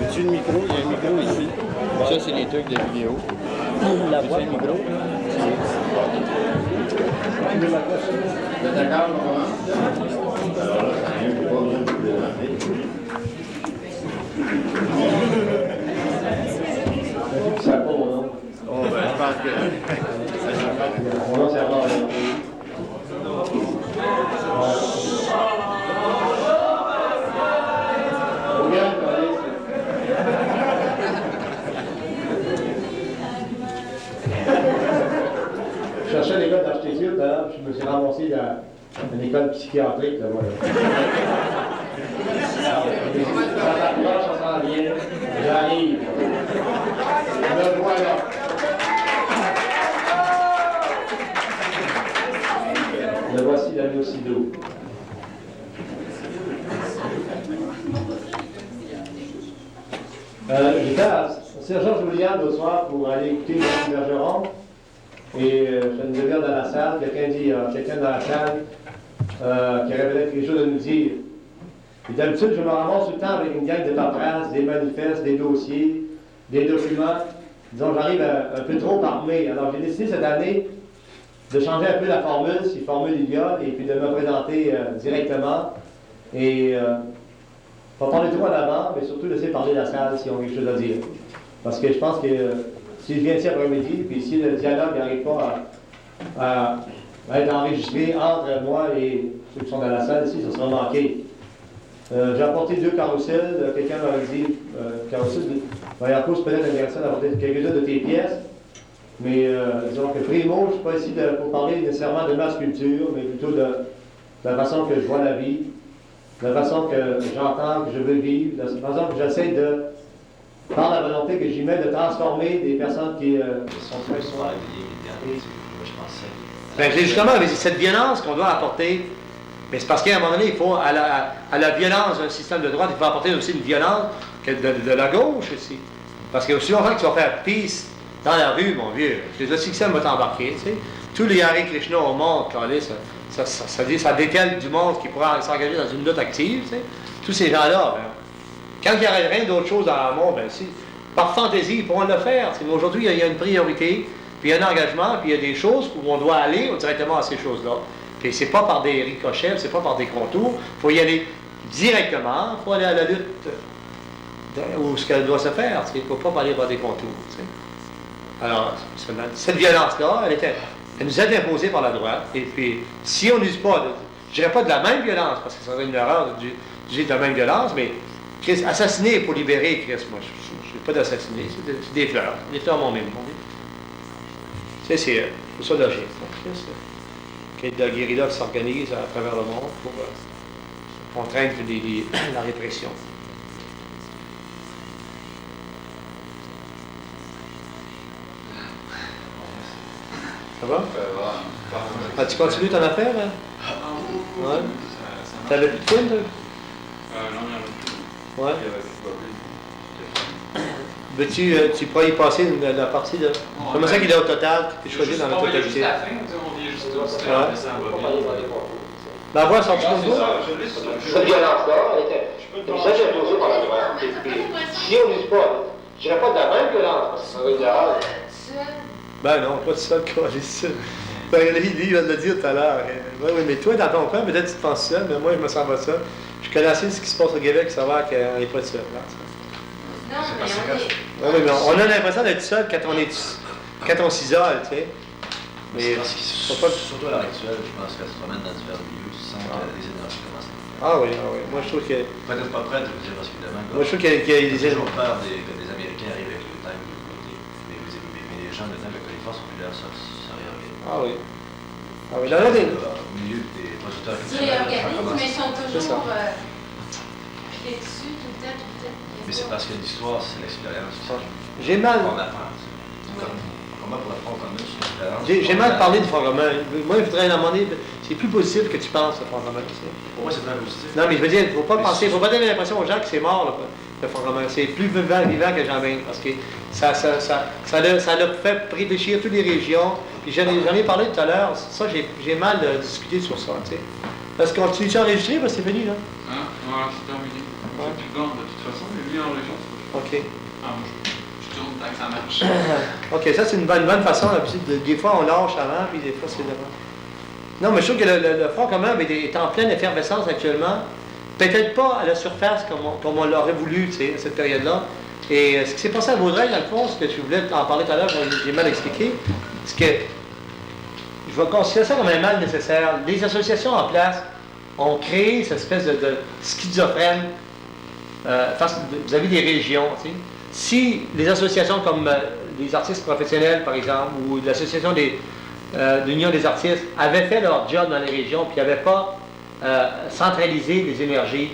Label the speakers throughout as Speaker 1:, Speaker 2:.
Speaker 1: Veux-tu le micro? Il y a un micro ici. Ça, c'est les trucs de vidéo. La voix, le micro.
Speaker 2: D'accord, ça pas mon nom.
Speaker 1: Oh, ben, je pense que...
Speaker 2: Mon nom, c'est Armand. Je cherchais l'école d'architecture, d'ailleurs, je me suis ramassé dans une école psychiatrique, là, voilà. Ça s'approche, ça s'en vient, j'arrive. Le voilà. Le voici l'agneau Sido. J'étais à Saint-Georges-William l'autre soir pour aller écouter Mme Bergeron. Et je faisais une demi-heure dans la salle. Quelqu'un dit à quelqu'un dans la salle qui avait peut-être quelque chose à nous dire. Et d'habitude, je me ramasse tout le temps avec une gang de paperasse, des manifestes, des dossiers, des documents. Disons, j'arrive un peu trop armé. Alors, j'ai décidé cette année de changer un peu la formule, si formule il y a, et puis de me présenter directement. Et pas parler trop en avant, mais surtout laisser parler la salle s'ils ont quelque chose à dire. Parce que je pense que si je viens ici après-midi, puis si le dialogue n'arrive pas à être enregistré entre moi et ceux qui sont dans la salle ici, ça sera manqué. J'ai apporté 2 carrousels. Quelqu'un m'avait dit, carrousel, Marianco, c'est peut-être intéressant d'apporter quelques-unes de tes pièces. Mais disons que primo, je ne suis pas ici pour parler nécessairement de ma sculpture, mais plutôt de la façon que je vois la vie, de la façon que j'entends, que je veux vivre, de la façon que j'essaie de, par la volonté que j'y mets, de transformer des personnes qui sont très souvent. Ben, justement, cette violence qu'on doit apporter, mais c'est parce qu'à un moment donné, il faut, à la violence d'un système de droite, il faut apporter aussi une violence de la gauche aussi. Parce que aussi longtemps que tu vas faire peace dans la rue, mon vieux, le système va t'embarquer, tu sais. Tous les Hare Krishna au monde, ça détale du monde qui pourra s'engager dans une lutte active, tu sais. Tous ces gens-là, ben, quand il n'y aurait rien d'autre chose dans le monde, ben, si, par fantaisie, ils pourront le faire. Mais aujourd'hui, il y a une priorité. Il
Speaker 3: puis il y a un engagement, puis il y a des choses où on doit aller directement à ces choses-là. Puis c'est pas par des ricochets, c'est pas par des contours, il faut y aller directement, il faut aller à la lutte où ce qu'elle doit se faire, il ne faut pas aller par des contours. T'sais. Alors, cette violence-là, elle nous est imposée par la droite, et puis si on n'use pas, je dirais pas de la même violence, parce que ça serait une erreur d'user de la même violence, mais Christ, assassiner pour libérer, Christ, moi, je ne suis pas d'assassiner, c'est des fleurs m'ont même. C'est ça logique. Qu'il y ait de la guérilla qui s'organise à travers le monde pour contraindre la répression. Ça va? Ah, tu continues ton affaire, hein? Ouais. T'avais plus de film, toi?
Speaker 4: Non, il y en a plus.
Speaker 3: Ouais.
Speaker 4: Il y avait plus de
Speaker 3: Tu pourrais y passer la partie de... Comment ça qu'il est au total? Tu choisis dans la totalité.
Speaker 4: juste la fin, on dit juste tout. Ça va bien.
Speaker 3: La voix sortie comme ça?
Speaker 2: Cette violence-là, elle nous est imposée par la droite. Si on n'use pas, je dirais pas de la même violence, parce que ça serait une erreur.
Speaker 3: Ben non, pas de seul, c'est ça. Ben, lui, il va le dire tout à l'heure. Oui, mais toi, dans ton coin, peut-être tu te penses seul, mais moi, je me sens pas seul. Je connais assez ce qui se passe au Québec pour savoir qu'on n'est pas seul.
Speaker 5: Non, mais
Speaker 3: Oui, mais on a l'impression d'être seul quand on s'isole, tu sais. Mais
Speaker 6: surtout à l'heure actuelle, je pense qu'elle se promène dans divers milieux, tu sens que les énergies commencent à...
Speaker 3: Ah oui. Moi, je trouve que...
Speaker 6: Peut-être pas prête, je veux dire, parce qu'évidemment...
Speaker 3: Moi, je trouve qu'il y a des
Speaker 6: J'ai
Speaker 3: éléments.
Speaker 6: toujours peur que des Américains arrivent avec le tank de l'autre côté. Mais les gens, le temps que les forces populaires, ça réorganise.
Speaker 3: Ah oui. Ah oui, là, des...
Speaker 6: Au milieu des producteurs...
Speaker 5: ils réorganisent, mais ils sont
Speaker 3: C'est ça.
Speaker 5: toujours pieds dessus tout le temps.
Speaker 6: Mais c'est parce que l'histoire, c'est l'expérience.
Speaker 3: J'ai mal...
Speaker 6: On apprend. Comment pour la Front commun, c'est l'expérience.
Speaker 3: J'ai mal parlé du Front commun. Moi, je voudrais demander... C'est plus possible que tu penses, le Front commun.
Speaker 6: Pour moi, c'est très positif.
Speaker 3: Non, mais je veux dire, il ne faut pas penser, il ne faut pas donner l'impression aux gens que c'est mort, le Front commun. C'est plus vivant que jamais, parce que ça l'a fait réfléchir toutes les régions. Puis j'en ai parlé tout à l'heure, ça, j'ai mal discuté sur ça, tu sais. Parce qu'on continue à enregistrer, parce que c'est fini, là?
Speaker 4: Hein? Voilà, c'est terminé. C'est plus grand de toute façon, mais lui en région, c'est pas
Speaker 3: OK.
Speaker 4: Ah, moi, je tourne tant que ça marche.
Speaker 3: OK, ça, c'est une bonne façon, là. Des fois, on lâche avant, puis des fois, c'est devant. Non, mais je trouve que le Front commun est en pleine effervescence actuellement. Peut-être pas à la surface comme on l'aurait voulu, tu sais, à cette période-là. Et ce qui s'est passé à Vaudreuil, dans le fond, ce que je voulais en parler tout à l'heure, j'ai mal expliqué, c'est que je vais considérer ça comme un mal nécessaire. Les associations en place ont créé cette espèce de schizophrène vis-à-vis des régions. Tu sais. Si les associations comme les artistes professionnels, par exemple, ou l'association de l'Union des artistes avaient fait leur job dans les régions, puis n'avaient pas centralisé les énergies,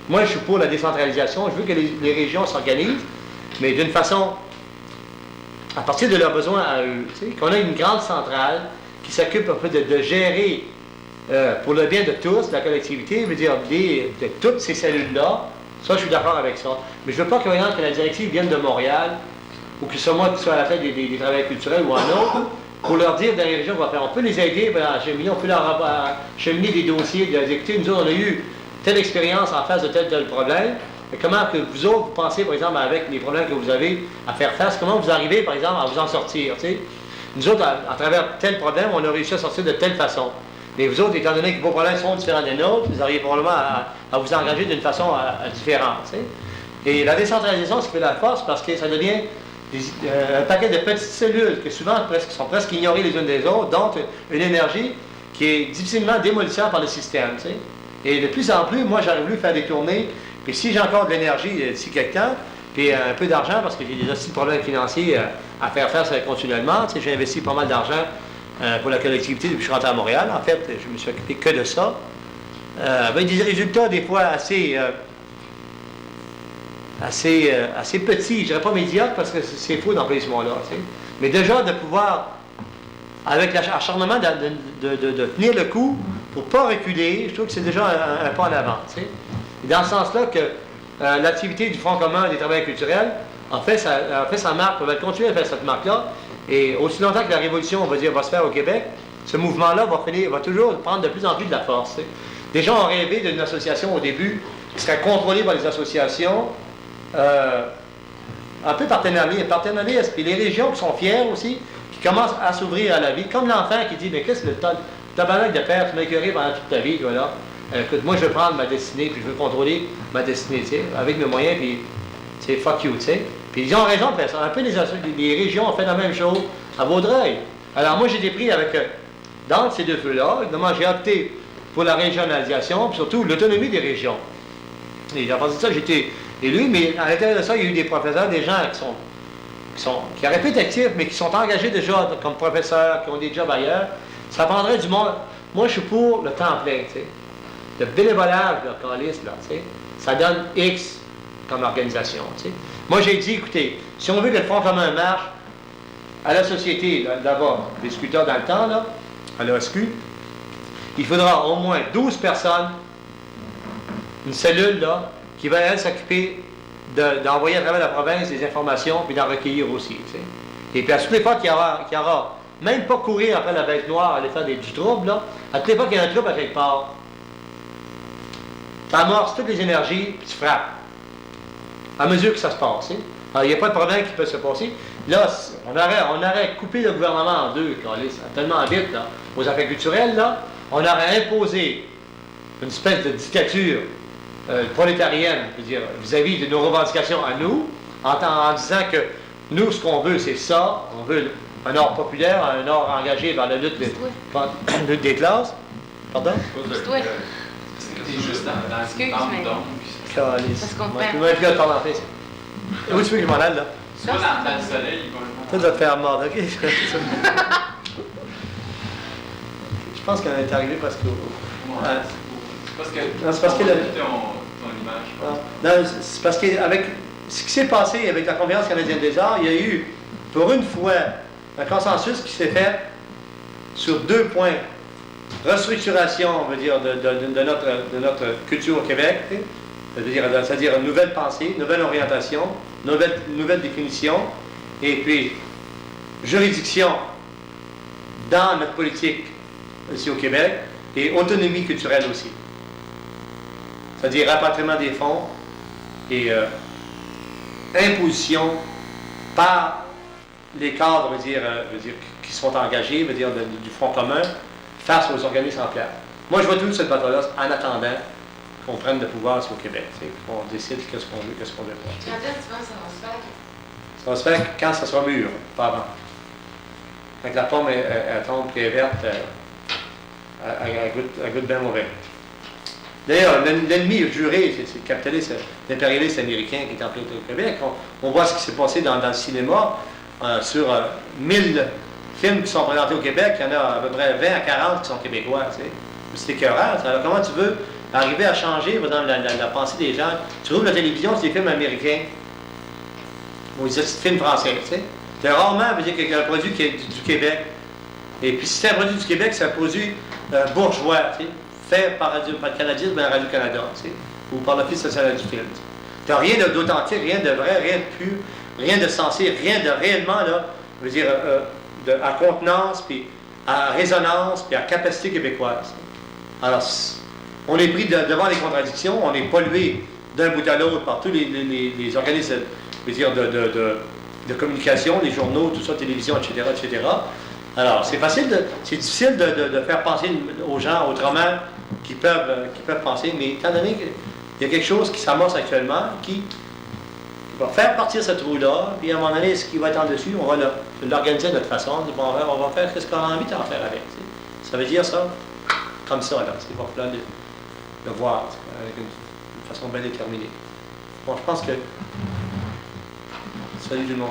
Speaker 3: moi je suis pour la décentralisation, je veux que les régions s'organisent, mais d'une façon, à partir de leurs besoins à eux. Tu sais, qu'on a une grande centrale qui s'occupe un peu de gérer pour le bien de tous, de la collectivité, je veux dire, de toutes ces cellules-là. Ça, je suis d'accord avec ça. Mais je ne veux pas que la directive vienne de Montréal, ou que ce soit moi qui sois à la tête des travailleurs culturels ou un autre, pour leur dire dans les régions qu'on va faire. On peut les aider, on peut leur cheminer des dossiers, de dire, écoutez, nous autres, on a eu telle expérience en face de tel problème. Mais comment que vous autres, vous pensez, par exemple, avec les problèmes que vous avez à faire face, comment vous arrivez, par exemple, à vous en sortir, tu sais? Nous autres, à travers tel problème, on a réussi à sortir de telle façon. Mais vous autres, étant donné que vos problèmes sont différents des nôtres, vous arrivez probablement à vous engager d'une façon différente. Tu sais. Et la décentralisation, c'est fait la force parce que ça devient un paquet de petites cellules qui souvent sont presque ignorées les unes des autres, donc une énergie qui est difficilement démolissable par le système. Tu sais. Et de plus en plus, moi, j'aurais voulu faire des tournées, puis si j'ai encore de l'énergie d'ici quelque temps, puis un peu d'argent, parce que j'ai des aussi problèmes financiers à faire face continuellement. Tu sais, j'ai investi pas mal d'argent pour la collectivité depuis que je suis rentré à Montréal. En fait, je me suis occupé que de ça. Avec des résultats des fois assez petits, je dirais pas médiocres, parce que c'est faux d'employer ce mot-là. Tu sais. Mais déjà de pouvoir, avec l'acharnement de tenir le coup pour ne pas reculer, je trouve que c'est déjà un pas en avant. Tu sais. Et dans ce sens-là que l'activité du Front commun des travailleurs culturels a fait sa marque, va continuer à faire cette marque-là. Et aussi longtemps que la révolution, on va dire, va se faire au Québec, ce mouvement-là va toujours prendre de plus en plus de la force. Tu sais. Des gens ont rêvé d'une association au début qui serait contrôlée par les associations, un peu partenariat, puis les régions qui sont fières aussi, qui commence à s'ouvrir à la vie, comme l'enfant qui dit, mais qu'est-ce que le tabarnak de faire, tu m'as écœuré pendant toute ta vie, toi, là. Écoute, moi, je veux prendre ma destinée, puis je veux contrôler ma destinée, tu sais, avec mes moyens, puis, tu sais, fuck you, tu sais. Puis ils ont raison de faire ça. Un peu les régions ont fait la même chose à Vaudreuil. Alors moi, j'ai été pris avec, dans ces deux feux-là, évidemment, j'ai opté pour la régionalisation, puis surtout l'autonomie des régions. Et à partir de ça, j'ai été élu, mais à l'intérieur de ça, il y a eu des professeurs, des gens qui auraient pu être actifs, mais qui sont engagés déjà comme professeurs, qui ont des jobs ailleurs. Ça prendrait du monde. Moi, je suis pour le temps plein, tu sais. Le bénévolage, le calice, là, tu sais, ça donne X comme organisation, tu sais. Moi, j'ai dit, écoutez, si on veut que le Front commun marche, à la société, là-bas, des sculpteurs dans le temps, là, à l'OSQ, il faudra au moins 12 personnes, une cellule, là, qui va, elle, s'occuper d'envoyer à travers la province des informations, puis d'en recueillir aussi, tu sais. Et puis, à toutes les fois qu'il y aura, même pas courir après la bête noire, aller faire du trouble, là, à toutes les fois qu'il y a un trouble à quelque part, tu amorces toutes les énergies, puis tu frappes. À mesure que ça se passe. Alors, il n'y a pas de problème qui peut se passer. Là, on aurait coupé le gouvernement en deux, tellement vite, là, aux affaires culturelles, là. On aurait imposé une espèce de dictature prolétarienne, je veux dire, vis-à-vis de nos revendications à nous, en disant que nous, ce qu'on veut, c'est ça. On veut un ordre populaire, un ordre engagé dans la lutte des classes. Pardon?
Speaker 5: C'est toi.
Speaker 4: T'es juste dans
Speaker 5: Excuse,
Speaker 4: une bande
Speaker 5: mais-
Speaker 4: d'ombre.
Speaker 5: Ça se comprend.
Speaker 3: Tu m'as plus à te parler en fait. Où tu veux que je m'en aille, là?
Speaker 4: Tu vas dans le soleil, il va
Speaker 3: Toi, tu vas te faire mordre, ok? Je pense qu'on est arrivé presque au...
Speaker 4: Ouais, c'est parce que
Speaker 3: Non, c'est parce que
Speaker 4: ton
Speaker 3: le-
Speaker 4: image.
Speaker 3: Non, c'est parce qu'avec ce qui s'est passé avec la Conférence canadienne des arts, il y a eu, pour une fois, un consensus qui s'est fait sur 2 points. Restructuration, on veut dire, de notre culture au Québec, c'est-à-dire une nouvelle pensée, une nouvelle orientation, nouvelle définition, et puis juridiction dans notre politique ici au Québec, et autonomie culturelle aussi. C'est-à-dire rapatriement des fonds et imposition par les cadres, veut dire, qui sont engagés, du Front commun, face aux organismes en place. Moi, je vois toute cette bataille-là en attendant qu'on prenne le pouvoir ici au Québec, qu'on décide qu'est-ce qu'on veut, qu'est-ce qu'on veut pas.
Speaker 5: Quand est-ce que tu penses que ça va se faire?
Speaker 3: Ça va se faire quand ça sera mûr, pas avant. Quand la pomme elle tombe et est verte, elle goûte bien mauvais. D'ailleurs, l'ennemi juré, c'est le capitaliste, l'impérialiste américain qui est en plein au Québec. On voit ce qui s'est passé dans le cinéma. Sur 1000 films qui sont présentés au Québec, il y en a à peu près 20 à 40 qui sont québécois. C'est écœurant. Alors, comment tu veux arriver à changer dans la pensée des gens? Tu ouvres la télévision, c'est des films américains. Ou des films français. C'est rarement qu'il y a un produit qui est du Québec. Et puis, si c'est un produit du Québec, c'est un produit bourgeois, fait par le Canadien, bien Radio-Canada, ou par l'Office social du film. Tu n'as rien d'authentique, rien de vrai, rien de pur, rien de sensé, rien de réellement, là, je veux dire, à contenance, puis à résonance, puis à capacité québécoise. Alors, on est pris devant les contradictions, on est pollué d'un bout à l'autre par tous les organismes, je veux dire, de communication, les journaux, tout ça, télévision, etc., etc. Alors, c'est difficile de faire penser aux gens autrement qui peuvent penser, mais étant donné qu'il y a quelque chose qui s'amorce actuellement, qui va faire partir ce trou-là, puis à un moment donné, ce qui va être en dessus, on va l'organiser de notre façon, on va faire ce qu'on a envie d'en faire avec. Ça veut dire ça, comme ça, là, c'est pas là de voir, avec une façon bien déterminée. Bon, je pense que... Salut tout le monde.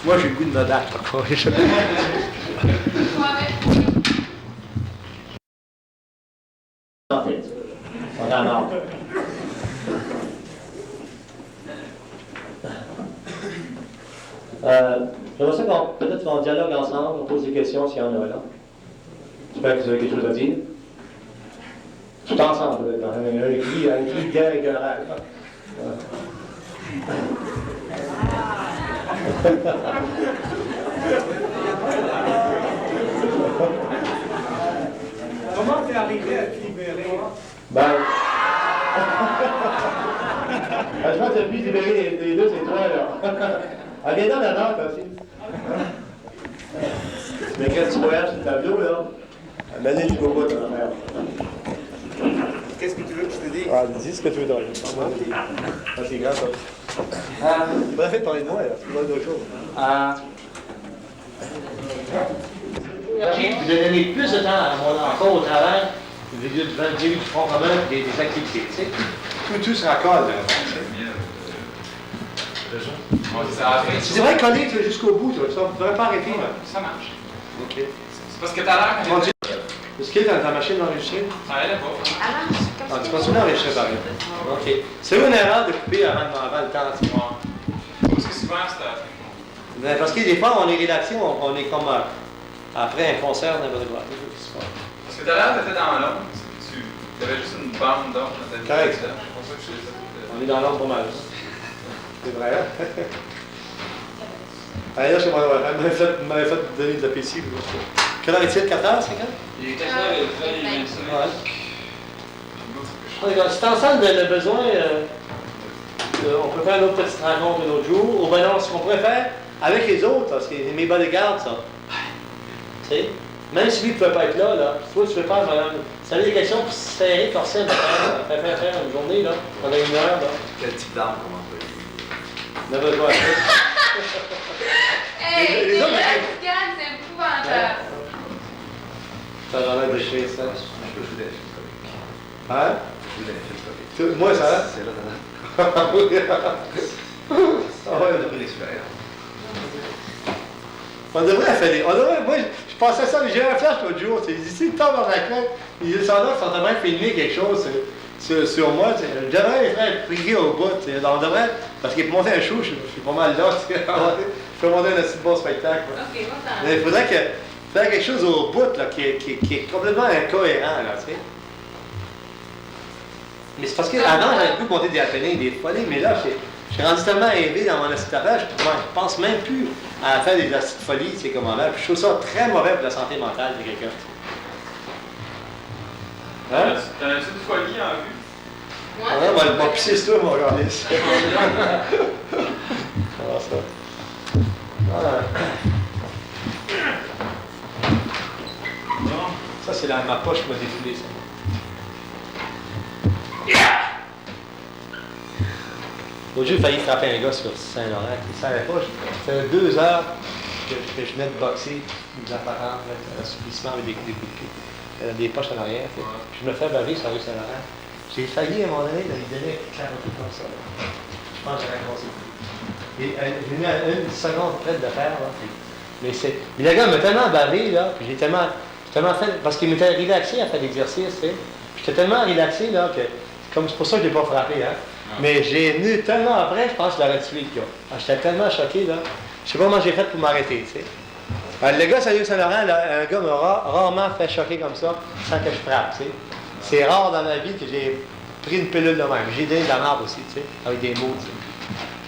Speaker 3: Moi, j'ai le goût de me battre, quoi. On en a. J'aimerais ça qu'on peut-être qu'on dialogue ensemble, on pose des questions s'il y en a là. J'espère que vous avez quelque chose à dire. Tout ensemble, dans un cri bien écœurant.
Speaker 2: Comment t'es arrivé à te libérer?
Speaker 3: Ben. Je pense que le plus libéré des deux, c'est toi, là. Ah, viens dans la note aussi.
Speaker 2: Mais quand tu voyages sur le tableau, là, à un moment donné, tu vois pas ton affaire.
Speaker 1: Qu'est-ce que tu veux que je te dise?
Speaker 2: Ah, dis ce que tu veux dans Ah, c'est grand, ça. Bref, faites parler de moi, là. C'est pas d'autre chose.
Speaker 3: J'ai donné plus de temps encore au travail, du front commun, des activités, tu sais.
Speaker 2: Tout se raccorde, là. C'est vrai, coller jusqu'au bout, tu ne devrais pas arrêter, là.
Speaker 4: Ça marche.
Speaker 2: OK.
Speaker 4: C'est parce que t'as l'air
Speaker 2: Mon Dieu. Est-ce qu'il est dans ta machine d'enregistrer?
Speaker 4: Ça allait pas.
Speaker 2: Ah, tu continues à enregistrer pareil. OK. C'est une erreur de couper avant le temps, tu vois.
Speaker 4: Parce que souvent, c'était...
Speaker 2: Ben, parce que des fois, on est relaxé, on est comme après un concert, n'importe quoi. Qu'est-ce qui se passe?
Speaker 4: Parce que t'as l'air d'être dans l'ombre. Tu avais juste une bande d'ombre dans ta vie.
Speaker 2: Correct.
Speaker 4: C'est pour ça que je te dis.
Speaker 2: On est dans l'ombre pas mal. C'est vrai, hein? Allez, là, je m'avais fait donner de l'appétit. Quelle heure est-il? 4 heures, 5 heures?
Speaker 4: Il est 4 heures et 25.
Speaker 3: Ouais. C'est ensemble le besoin, on peut faire une autre petite rencontre un autre jour, ou ben non, ce qu'on pourrait faire avec les autres, parce que mes bodyguards, ça. Tu sais, même si lui ne pouvait pas être là, toi tu peux faire, madame, si tu avais des questions pour se serrer, forcer à faire une journée, là, pendant 1 heure, là.
Speaker 6: Quel type d'arme comment on peut
Speaker 3: N'importe quoi.
Speaker 5: Hey,
Speaker 3: Les
Speaker 5: t'es
Speaker 3: autres,
Speaker 5: Afghan, c'est épouvantable.
Speaker 2: Ça a l'air de chier, ça.
Speaker 6: Je peux jouer des films comiques.
Speaker 2: Hein?
Speaker 6: Je joue des films comiques.
Speaker 2: Moi, ça va?
Speaker 6: C'est là,
Speaker 2: Ah oui. Ah ouais.
Speaker 6: On a pris l'expérience.
Speaker 2: On devrait faire moi, je pensais à ça, j'ai eu un flash l'autre jour. Ici, le temps dans la claque, ils sont en train de filmer quelque chose sur moi. Je devrais être prié au bout. On devrait, parce qu'il pour monter un show, je suis pas mal là. Je peux monter un assez bon spectacle.
Speaker 5: Ok, va-t'en.
Speaker 2: Mais il faudrait faire quelque chose au bout là, qui est complètement incohérent. Là, tu sais. Mais c'est parce qu'avant, j'avais pu monter des happenings, des folies, mais là, je suis rendu tellement élevé dans mon assistapage, je pense même plus à faire des acides de folie, tu sais, comme avant. Puis je trouve ça très mauvais pour la santé mentale de quelqu'un. Hein?
Speaker 4: T'en as-tu de folie en vue?
Speaker 5: Moi,
Speaker 2: Ah, moi, pisser sur toi, mon journaliste. Comment ça? Ah. Ça, c'est ma poche qui m'a défoulé, ça. L'autre jour, j'ai failli frapper un gars sur Saint-Laurent qui ne savait pas. Ça fait 2 heures que je venais de boxer des apparences, un assouplissement avec des coups de pied. Des poches en arrière. Puis je me fais baver sur la rue Saint-Laurent. J'ai failli à un moment donné lui donner un clapotis comme ça. Là. Je pense que j'ai raccourci. Et j'ai mis à 1 seconde près de faire. Là. Mais le gars m'a tellement bavé, là, puis j'ai tellement fait. Parce qu'il m'était relaxé à faire l'exercice, tu sais. J'étais tellement relaxé, là, que. C'est pour ça que je ne l'ai pas frappé, hein. Mais j'ai venu tellement après, je pense que je l'aurais tué, le gars. J'étais tellement choqué, là. Je sais pas comment j'ai fait pour m'arrêter, tu sais. Le gars, Salut Saint-Laurent, un gars m'a rarement fait choquer comme ça, sans que je frappe, tu sais. C'est rare dans ma vie que j'ai pris une pilule de même. J'ai donné de la merde aussi, tu sais, avec des mots, tu sais.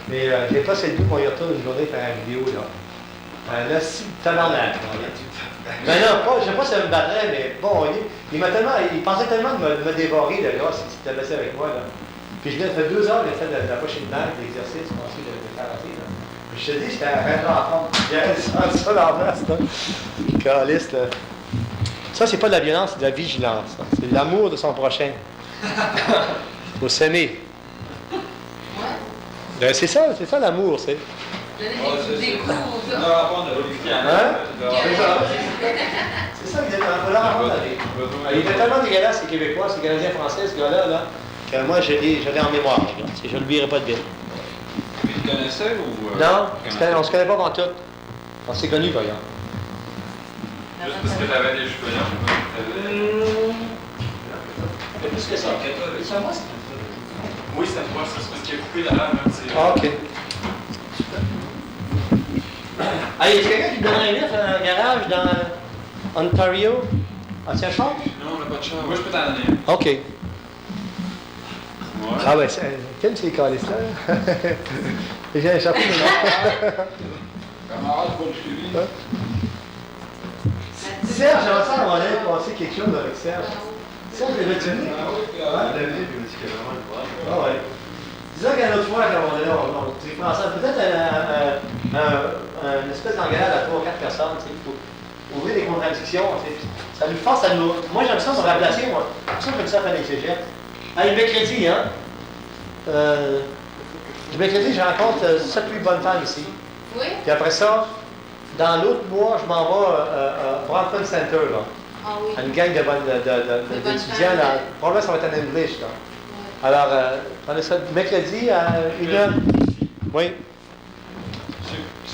Speaker 2: Mais j'ai pas cette goût qu'on y retourne une journée faire une vidéo, là. Là, si, tellement là. Ben non, je sais pas si ça me battrait, mais bon, il pensait tellement de me dévorer, le gars, s'il s'était baissé avec moi, là. Puis je venais de faire 2 heures, j'ai fait de la pochée de balle, de l'exercice, je pensais de karaté, là. Puis je te dis, j'étais vraiment en forme. J'ai senti ça dans la place, là. Caliste, là. Ça, c'est pas de la violence, c'est de la vigilance. Hein. C'est de l'amour de son prochain. Faut s'aimer. Ben, c'est ça l'amour, c'est.
Speaker 5: donner des coups aux
Speaker 4: Non,
Speaker 5: autres.
Speaker 4: rapport de
Speaker 2: Hein? C'est ça. C'est ça, exactement. Faut leur apprendre à vivre. Il était tellement dégueulasse, ces Québécois, ces Canadiens français, ce gars-là, là, que moi, je l'ai en mémoire. Je ne l'oublierai pas de vite.
Speaker 4: Tu le connaissais ou...
Speaker 2: Non, on se connaît pas avant tout. On s'est connus, par exemple.
Speaker 4: Juste parce que t'avais des cheveux longs.
Speaker 2: Un peu plus que ça. C'est moi,
Speaker 4: Oui, c'est moi, c'est parce qu'il a coupé la lame.
Speaker 2: Ah, OK. Ah, y a quelqu'un qui donnerait un livre à un garage dans Ontario? Ancien champ?
Speaker 4: Non, on n'a pas de char. Moi, je peux t'en donner un.
Speaker 2: OK.
Speaker 4: Ouais.
Speaker 2: Ah ouais, quel c'est calice là? J'ai un chapeau de
Speaker 4: Camarade pour le suivi.
Speaker 2: Serge, j'aimerais ça à un moment donné passer quelque chose avec Serge. Serge, je l'avais tué.
Speaker 6: Ah, David, il m'a dit qu'il y avait vraiment le problème.
Speaker 2: Ah ouais. Disons qu'à une autre fois, à un moment donné, on s'est fait ensemble. Peut-être une espèce d'engueulade à 3 ou 4 personnes, tu sais.
Speaker 3: ouvrir des contradictions. Ça nous force à nous. Moi, j'aime ça me remplacer, moi. C'est pour ça que j'aime ça faire les cégeps. Le mercredi, hein? Le mercredi, je rencontre 7-8 bonnes femmes ici.
Speaker 5: Oui?
Speaker 3: Puis après ça, dans l'autre mois, je m'en vais à Brampton Center, là.
Speaker 5: Ah oui.
Speaker 3: À une gang d'étudiants, là. Probablement, ça va être en anglais, là. Alors, on a ça mercredi à 1h. Oui.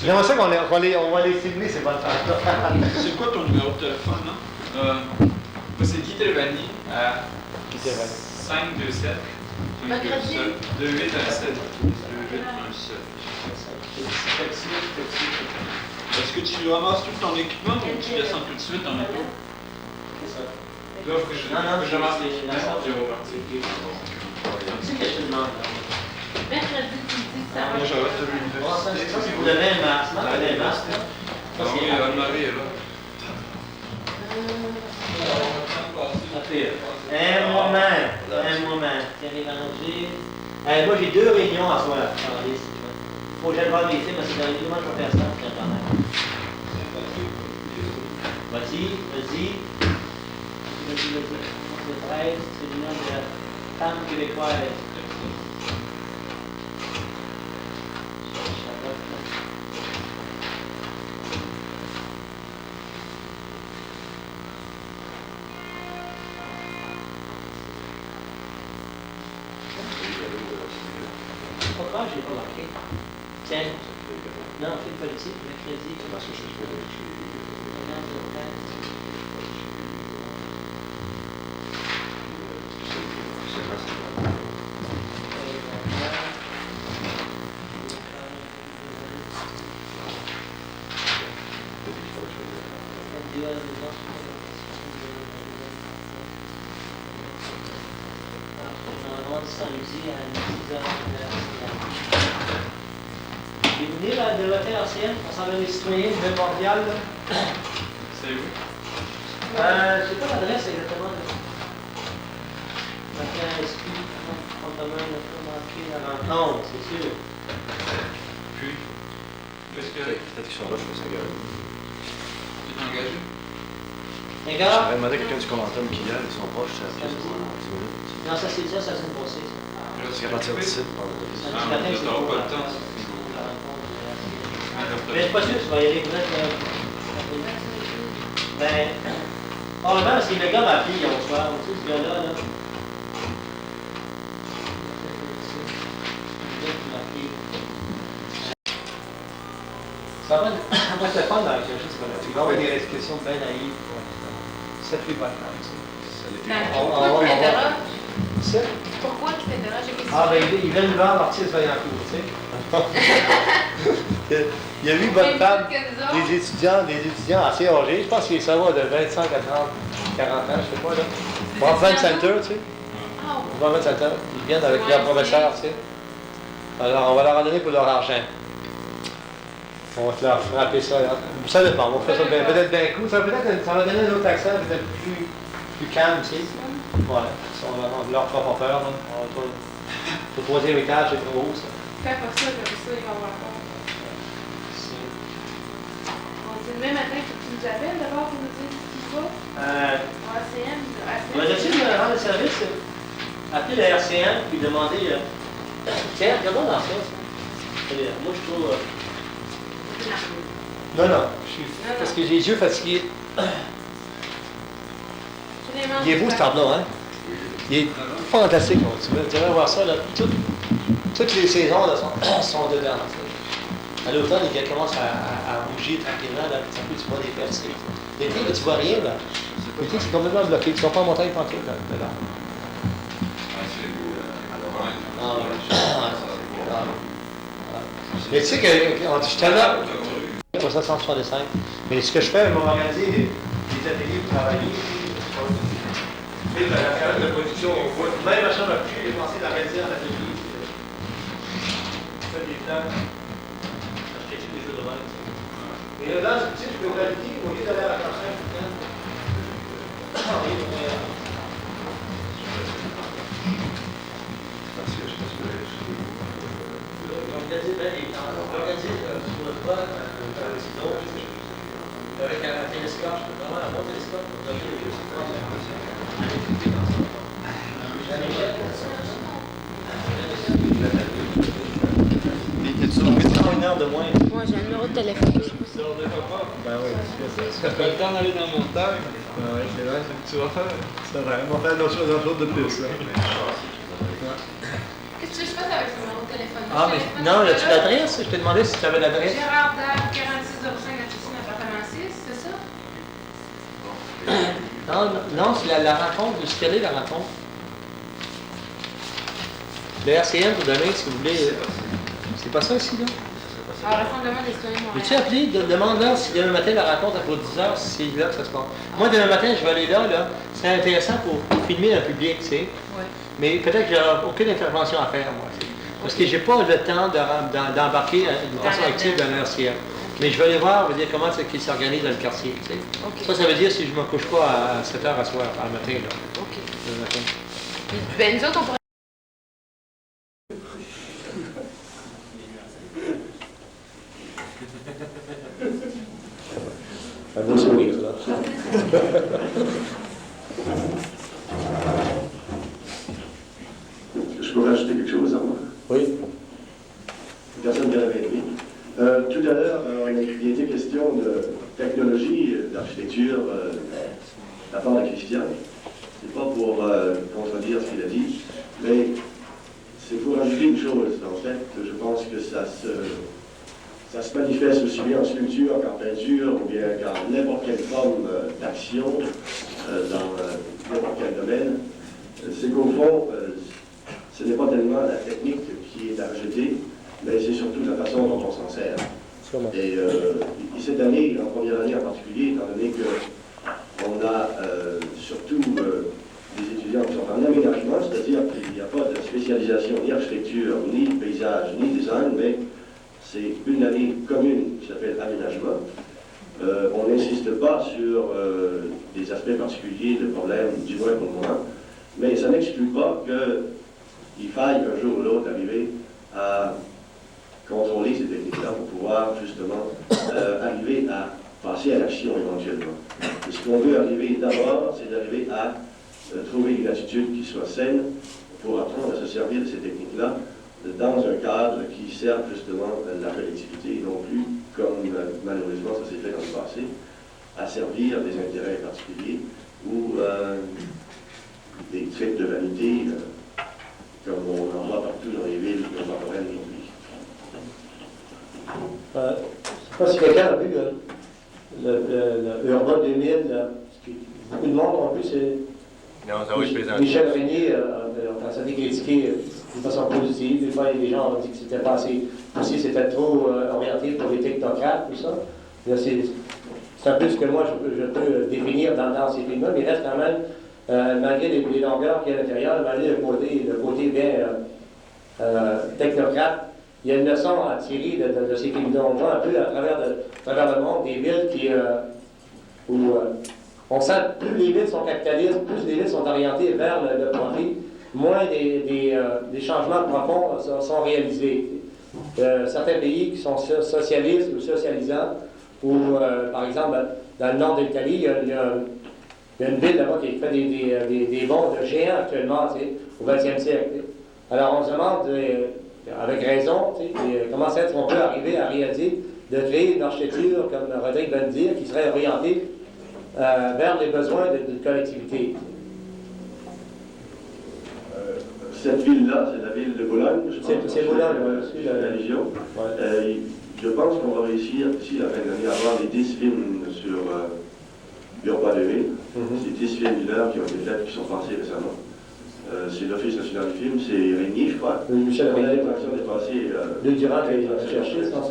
Speaker 3: J'aimerais ça qu'on va les filmer, ces bonnes femmes-là.
Speaker 4: C'est quoi ton numéro de téléphone, non? Moi, c'est Guy Trevani à 527
Speaker 5: Mercredi.
Speaker 4: 2817. 2817. Est-ce que tu ramasses tout ton équipement ou tu descends tout de suite en auto? Là, faut que je ramasse les
Speaker 3: C'est que je te demande, là.
Speaker 5: Mercredi, tu me dis que ça va.
Speaker 4: Moi, j'arrête de l'université.
Speaker 3: Ça, c'est pour le 20 mars. Non, le 20 mars, là.
Speaker 4: Ah oui, Anne-Marie est là.
Speaker 3: Un moment. Thierry Ranger. Moi, j'ai 2 réunions à soir. Faut que j'aille voir les films, parce que dans les moments, je vais faire ça. Vas-y. Le 13, c'est l'union de la femme québécoise. Pourquoi je l'ai pas marqué? Tiens. Non, film politique, mercredi. Samedi à 10h. Et vous venez de l'hôtel RCN, Assemblée des citoyens de Montréal.
Speaker 4: C'est où?
Speaker 3: Je ne sais pas l'adresse exactement. Matin inscrit, en commun, le peu manqué la rencontre, c'est sûr.
Speaker 4: Puis, qu'est-ce que
Speaker 6: Peut-être qu'ils sont là, je fais ça, gars.
Speaker 4: tu es engagé?
Speaker 3: Les gars?
Speaker 6: J'aurais demandé à quelqu'un du commentaire qui hier, ils sont proches, ça fait 10 minutes.
Speaker 3: Non, ça c'est ça, ça s'est passé.
Speaker 6: Parce qu'à partir d'ici,
Speaker 4: Ah, mais tu n'auras pas le temps.
Speaker 3: Mais je suis pas sûr que tu vas y aller peut-être. Ben, probablement parce que le gars m'a appelé hier au soir. Tu sais, ce gars-là, là. Ça va être le fun dans quelque chose comme ça. Tu vas avoir des restrictions bien naïves. Ça fait pas de temps, tu sais.
Speaker 5: Pourquoi tu t'interroges?
Speaker 3: Ça?
Speaker 5: Pourquoi tu t'interroges?
Speaker 3: Ah, ben, il vient de vendre l'artiste Vaillancourt, tu sais. Il y a 8 bonnes femmes, des étudiants assez âgés, je pense qu'ils ça va de 25 à 30, 40 ans, je sais pas, là. Brampton Center, tu sais.
Speaker 5: Ah,
Speaker 3: Brampton Center, ils viennent avec leur professeur, tu sais. Alors, on va leur en donner pour leur argent. On va te leur frapper ça, là. Ça dépend, on va faire ça peut-être d'un coup. Ça va donner un autre accent, peut-être plus calme, tu sais. Ouais, on va leur fera pas peur, là. Le 3e étage, c'est trop haut, ça.
Speaker 5: fais pas ça, comme ça, il va avoir peur. On dit le même matin que tu nous appelles d'abord pour nous dire ce qu'il faut. Au RCN.
Speaker 3: On va essayer de rendre le service. Appeler la RCN puis demander. Tiens, regarde dans ça. Moi, je trouve. Non, parce que j'ai les yeux fatigués. Il est beau ce tableau, hein? Il est fantastique, mon Dieu. Tu vas voir ça, là. Toutes les saisons là, sont dedans. À l'automne, il commence à bouger tranquillement, là, puis tu vois des percées. L'été, là, tu vois rien, là. L'été, c'est complètement bloqué. Tu ne vas pas en montagne tranquille, là. Mais tu sais que je suis tellement... pour 765. Mais ce que je fais, je vais organiser des ateliers pour travailler. La période de production, même ma chambre à coucher, j'ai pensé d'organiser un atelier. Je fais des plans. Acheter des jeux de bain. Et là, tu sais, je peux valider au lieu d'aller à la campagne. Organiser bien les temps. Organiser sur le toit, un petit Avec un télescope, vraiment un bon télescope, pour donner les une heure de moins.
Speaker 5: Moi, j'ai un numéro de téléphone.
Speaker 3: Ben oui,
Speaker 4: Ça fait le temps d'aller dans le montagne.
Speaker 3: ben oui, c'est vrai.
Speaker 4: Tu vas faire.
Speaker 3: C'est vrai, on va faire d'autres choses de plus. Là.
Speaker 5: Qu'est-ce que tu veux que je fasse avec ce numéro de téléphone?
Speaker 3: Ah, mais non, as-tu l'adresse? Je t'ai demandé si tu avais l'adresse.
Speaker 5: Gérard Dave, 4605 Atchison, appartement 6, c'est ça?
Speaker 3: Non, c'est la rencontre. Quelle est la rencontre? Le RCN, vous donnez, si vous voulez. C'est pas ça ici, là?
Speaker 5: Alors, rassemblement des citoyens de
Speaker 3: Veux-tu
Speaker 5: Montréal.
Speaker 3: appeler, demande-leur si demain matin la rencontre à 10h, si c'est là que ça se passe. Moi, demain matin, je vais aller là. C'est intéressant pour filmer un public, tu sais.
Speaker 5: Ouais.
Speaker 3: Mais peut-être que j'aurai aucune intervention à faire, moi. Parce que j'ai pas le temps d'embarquer de façon active dans le RCN. Mais je vais aller voir, dire comment c'est qu'ils s'organisent dans le quartier, tu sais.
Speaker 5: OK.
Speaker 3: Ça veut dire si je me couche pas à 7h à soir, à matin, là.
Speaker 5: OK.
Speaker 3: Le matin.
Speaker 5: Ben, nous autres, on pourrait.
Speaker 2: Un beau sourire, ça.
Speaker 7: Je peux rajouter quelque chose, moi?
Speaker 2: Oui.
Speaker 7: Personne ne l'avait dit. Tout à l'heure, il était question de technologie, d'architecture, de la part de Christian. C'est pas pour contredire ce qu'il a dit, mais c'est pour ajouter une chose. En fait, je pense que ça se manifeste aussi bien en sculpture qu'en peinture, ou bien qu'en n'importe quelle forme d'action, dans n'importe quel domaine. C'est qu'au fond, ce n'est pas tellement la technique qui est à rejeter, mais c'est surtout la façon dont on s'en sert.
Speaker 2: Sûrement.
Speaker 7: Et cette année, en première année en particulier, étant donné qu'on a surtout des étudiants qui sont en aménagement, c'est-à-dire qu'il n'y a pas de spécialisation ni architecture, ni paysage, ni design, mais c'est une année commune qui s'appelle aménagement. On n'insiste pas sur des aspects particuliers de problèmes, du moins pour le moment, mais ça n'exclut pas qu'il faille un jour ou l'autre arriver à contrôler ces techniques-là pour pouvoir justement arriver à passer à l'action éventuellement. Et ce qu'on veut arriver d'abord, c'est d'arriver à trouver une attitude qui soit saine pour apprendre à se servir de ces techniques-là dans un cadre qui serve justement la collectivité, et non plus, comme malheureusement ça s'est fait dans le passé, à servir des intérêts particuliers ou des traits de vanité, comme on en voit partout dans les villes contemporaines aujourd'hui.
Speaker 2: Je ne sais pas si quelqu'un a vu le Urban 2000, beaucoup de monde ont vu, c'est
Speaker 6: Non, ça va, je présente.
Speaker 2: Michel Régnier, quand ça a été critiqué de façon positive, des fois les gens ont dit que c'était pas assez, aussi c'était trop orienté pour les technocrates, tout ça. Là, c'est un peu ce que moi je peux définir dans ces films-là, mais il reste quand même, malgré les longueurs qu'il y a à l'intérieur, malgré le côté bien technocrate, il y a une leçon à tirer de ces films-là. On voit un peu à travers le monde des villes où on sent que plus les villes sont capitalistes, plus les villes sont orientées vers le profit, moins des changements profonds sont réalisés. Certains pays qui sont socialistes ou socialisants, ou par exemple dans le nord de l'Italie, il y a une ville là-bas qui fait des bonds de géants actuellement, tu sais, au 20e siècle. Tu sais. Alors on se demande, avec raison, tu sais, comment est-ce qu'on peut arriver à réaliser de créer une architecture, comme Rodrigue vient de dire, qui serait orientée vers les besoins de collectivité.
Speaker 7: Cette ville-là, c'est la ville de Bologne, je pense.
Speaker 2: C'est Bologne, oui.
Speaker 7: C'est la région.
Speaker 2: Ouais.
Speaker 7: Je pense qu'on va réussir, d'ici la fin de l'année, à avoir les 10 films sur Urban 2000. C'est 10 films d'une heure qui ont été faits, qui sont passés récemment. C'est l'Office national du film, c'est Régnier, je crois.
Speaker 2: Michel Régnier.
Speaker 7: L'action est passée.
Speaker 2: Luc Durand qui a cherché, c'est ça?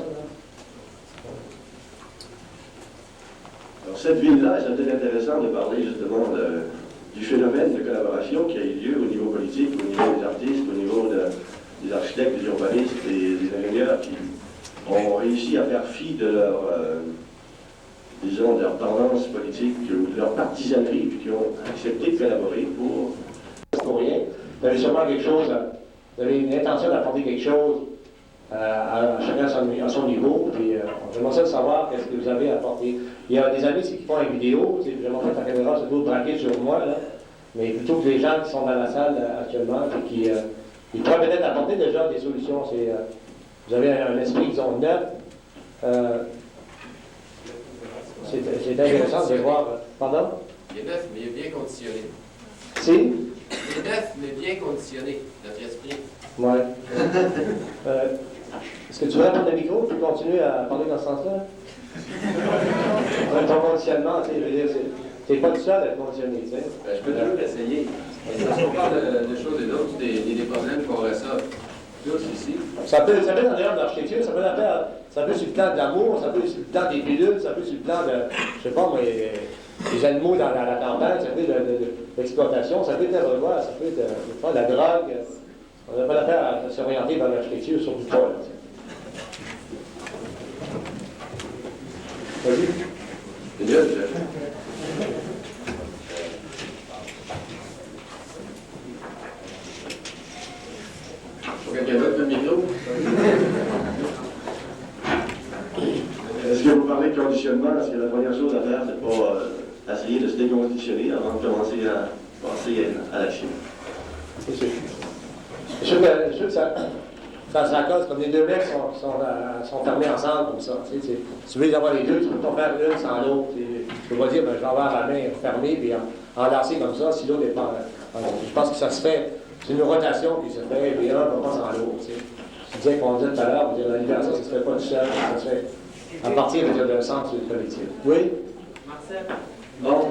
Speaker 7: Alors, cette ville-là, c'est peut-être intéressant de parler justement du phénomène de collaboration qui a eu lieu au niveau politique, au niveau des artistes, au niveau des architectes, des urbanistes et des ingénieurs qui ont réussi à faire fi de leur, disons, de leur tendance politique ou de leur partisanerie, puis qui ont accepté de collaborer pour
Speaker 2: rien. Vous avez sûrement quelque chose, vous avez une intention d'apporter quelque chose chacun à son niveau. Puis j'aimerais ça savoir qu'est-ce que vous avez apporté. Il y a des amis qui font une vidéo, j'ai montré ta caméra, c'est tout braqué sur moi, là. Mais plutôt que les gens qui sont dans la salle actuellement, et qui ils pourraient peut-être apporter déjà des solutions. Vous avez un esprit, disons, neuf. C'est intéressant de voir. Pardon?
Speaker 8: Il est neuf, mais il est bien conditionné.
Speaker 2: Si?
Speaker 8: Il est neuf, mais bien conditionné, notre esprit.
Speaker 2: Oui. Est-ce que tu veux prendre le micro et continuer à parler dans ce sens-là? Ton conditionnement, tu sais, je veux dire, t'es pas tout seul à être conditionné, tu sais.
Speaker 8: Ben, je peux toujours essayer. Mais si on parle de choses et d'autres, des problèmes qu'on ressent tous ici.
Speaker 2: Ça peut dans l'air de l'architecture, ça peut sur le plan de l'amour, ça peut sur le plan des pilules, ça peut sur le plan de, je sais pas, moi, les animaux dans la campagne, ça peut de l'exploitation, ça peut être n'importe quoi, ça peut être de la drogue. On n'a pas l'affaire à s'orienter vers l'architecture, surtout pas. Là, vas-y.
Speaker 8: C'est mieux, quelqu'un d'autre, le micro?
Speaker 7: Est-ce que vous parlez de conditionnement? Parce que la première chose à faire, c'est pas essayer de se déconditionner avant de commencer à passer à l'action.
Speaker 2: C'est sûr. Je suis sûr que ça cause comme les deux mecs sont fermés ensemble comme ça. Tu sais, si tu veux avoir les deux, tu ne peux pas faire une sans l'autre. Tu peux pas dire, ben, je vais avoir la main fermée et enlacer comme ça si l'autre n'est pas. Je pense que ça se fait. C'est une rotation qui se fait, et un va pas sans l'autre. Tu sais. Je disais qu'on disait tout à l'heure, la libération, ça ne se fait pas tout seul, ça se fait à partir d'un sens collectif. Oui?
Speaker 9: Marcel?
Speaker 2: Bon.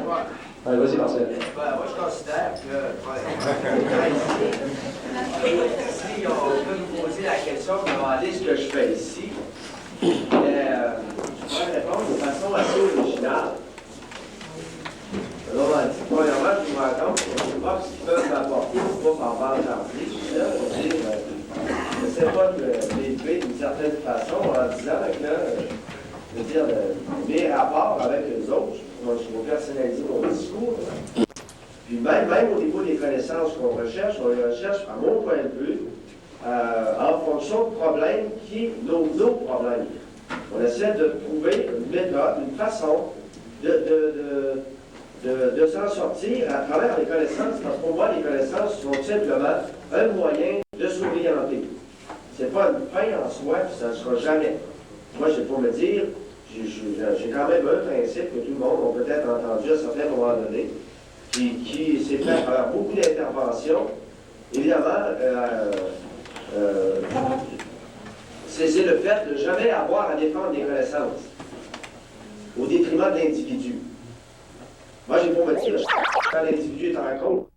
Speaker 2: Allez, vas-y, Marcel.
Speaker 9: Moi, je considère que si on peut nous poser la question de demander ce que je fais ici, je pourrais répondre de façon assez originale. Alors, premièrement, je vous rencontre, je ne sais pas ce qu'ils peuvent m'apporter pour pas m'en vendre janvier, tout ça, pour dire, je ne sais pas de l'élever d'une certaine façon en disant que, je veux dire, mes rapports avec les autres, je vais personnaliser mon discours. Puis même au niveau des connaissances qu'on recherche, on les recherche, à mon point de vue, en fonction de problèmes nos problèmes. On essaie de trouver une méthode, une façon de s'en sortir à travers les connaissances, parce qu'on voit les connaissances sont simplement un moyen de s'orienter. Ce n'est pas une fin en soi, puis ça ne sera jamais. Moi, j'ai pour me dire, j'ai quand même un principe que tout le monde a peut-être entendu à certains moments donnés, qui s'est fait à travers beaucoup d'interventions. Évidemment, c'est le fait de jamais avoir à défendre des connaissances au détriment de l'individu. Moi, j'ai pour me dire, quand l'individu est en compte,